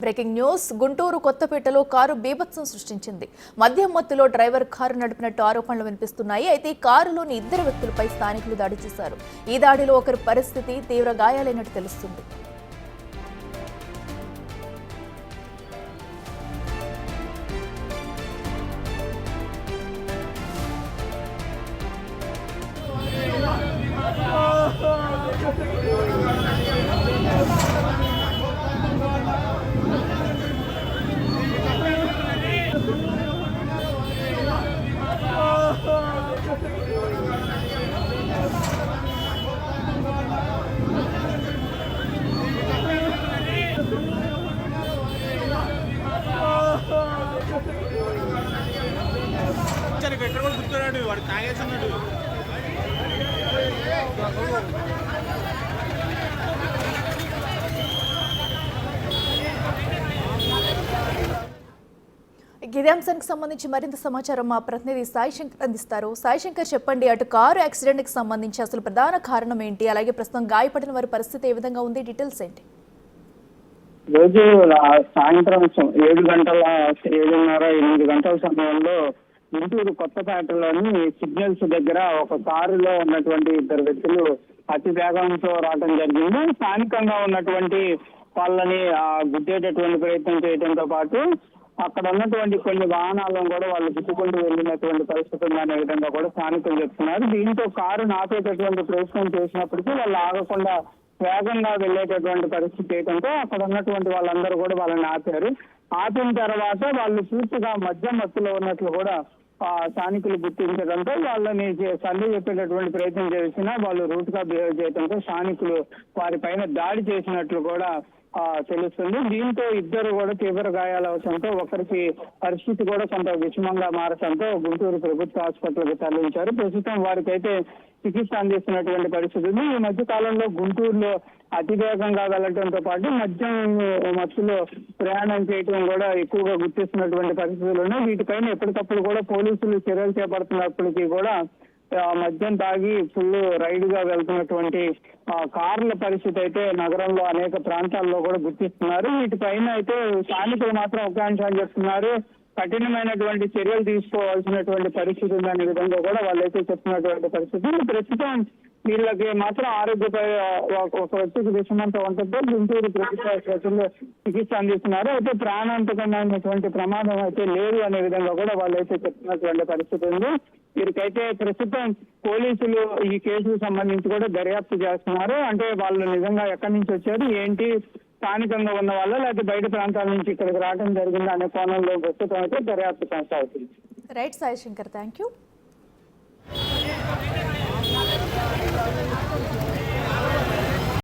Breaking news. Guntur కొత్తపేటలో car బీభత్సం సృష్టించింది. మద్యం మత్తులో డ్రైవర్ కారు నడిపినట్టు ఆరోపణలు వినిపిస్తున్నాయి. అయితే కారులోని ఇద్దరు వ్యక్తులపై స్థానికులు దాడి చేశారు. ఈ దాడిలో ఒకరి పరిస్థితి తీవ్ర గాయాలైనట్టు తెలుస్తుంది. ఎక్కడ కూడా గుర్తున్నాడు, వాడు తాగేస్తున్నాడు. ఇదే అంశానికి సంబంధించి మరింత సమాచారం మా ప్రతినిధి సాయి శంకర్ అందిస్తారు. సాయి శంకర్, చెప్పండి, అటు కారు యాక్సిడెంట్ కి సంబంధించి అసలు ప్రధాన కారణం ఏంటి, అలాగే ప్రస్తుతం గాయపడిన వారి పరిస్థితి ఏ విధంగా ఉంది, డీటెయిల్స్ ఏంటి? రోజు సాయంత్రం 7 గంటల 7:30 8 గంటల సమయంలో గుంటూరు కొత్తపేటలోని సిగ్నల్స్ దగ్గర ఒక కారులో ఉన్నటువంటి ఇద్దరు వ్యక్తులు అతి వేగంతో రావడం జరిగింది. స్థానికంగా ఉన్నటువంటి వాళ్ళని గుద్దేటటువంటి ప్రయత్నం చేయడంతో పాటు అక్కడ ఉన్నటువంటి కొన్ని వాహనాలను కూడా వాళ్ళు గుద్దుకుంటూ వెళ్ళినటువంటి పరిస్థితి ఉందనే విధంగా కూడా స్థానికులు చెప్తున్నారు. దీంతో కారు ఆపేటటువంటి ప్రయత్నం చేసినప్పటికీ వాళ్ళు ఆగకుండా వేగంగా వెళ్ళేటటువంటి పరిస్థితి చేయడంతో అక్కడ ఉన్నటువంటి వాళ్ళందరూ కూడా వాళ్ళని ఆపారు. ఆపిన తర్వాత వాళ్ళు పూర్తిగా మద్యం మత్తులో ఉన్నట్లు కూడా స్థానికులు గుర్తించడంతో వాళ్ళని సర్ది చెప్పేటటువంటి ప్రయత్నం చేసినా వాళ్ళు రూట్ గా బిహేవ్ చేయడంతో స్థానికులు వారి పైన దాడి చేసినట్లు కూడా తెలుస్తుంది. దీంతో ఇద్దరు కూడా తీవ్ర గాయాలవడంతో ఒకరికి పరిస్థితి కూడా కొంత విషమంగా మారడంతో గుంటూరు ప్రభుత్వ ఆసుపత్రికి తరలించారు. ప్రస్తుతం వారికైతే చికిత్స అందిస్తున్నటువంటి పరిస్థితి ఉంది. ఈ మధ్య కాలంలో గుంటూరులో అతివేగంగా వెళ్లడంతో పాటు మద్యం మత్తులో ప్రయాణం చేయడం కూడా ఎక్కువగా గుర్తిస్తున్నటువంటి పరిస్థితులు ఉన్నాయి. వీటిపైన ఎప్పటికప్పుడు కూడా పోలీసులు చర్యలు చేపడుతున్నప్పటికీ కూడా మద్యం తాగి ఫుల్ రైడ్ గా వెళ్తున్నటువంటి కార్ల పరిస్థితి అయితే నగరంలో అనేక ప్రాంతాల్లో కూడా గుర్తిస్తున్నారు. వీటిపైన అయితే స్థానికులు మాత్రం ఒక అంశాన్ని చెప్తున్నారు, కఠినమైనటువంటి చర్యలు తీసుకోవాల్సినటువంటి పరిస్థితి ఉందనే విధంగా కూడా వాళ్ళైతే చెప్తున్నటువంటి పరిస్థితి. ప్రస్తుతం వీళ్ళకి మాత్రం ఆరోగ్యపై ఒక వ్యక్తికి విషమంతో ఉండటంతో గుంటూరు ప్రభుత్వ ఆసుపత్రిలో చికిత్స అందిస్తున్నారు. అయితే ప్రాణాంతకమైనటువంటి ప్రమాదం అయితే లేదు అనే విధంగా కూడా వాళ్ళైతే చెప్తున్నటువంటి పరిస్థితి ఉంది. వీరికైతే ప్రస్తుతం పోలీసులు ఈ కేసుకు సంబంధించి కూడా దర్యాప్తు చేస్తున్నారు. అంటే వాళ్ళు నిజంగా ఎక్కడి నుంచి వచ్చారు, ఏంటి, స్థానికంగా ఉన్న వాళ్ళు లేకపోతే బయట ప్రాంతాల నుంచి ఇక్కడికి రావడం జరిగింది అనే కోణంలో ప్రస్తుతం అయితే దర్యాప్తు కొనసాగుతుంది. Right Sai Shankar, thank you.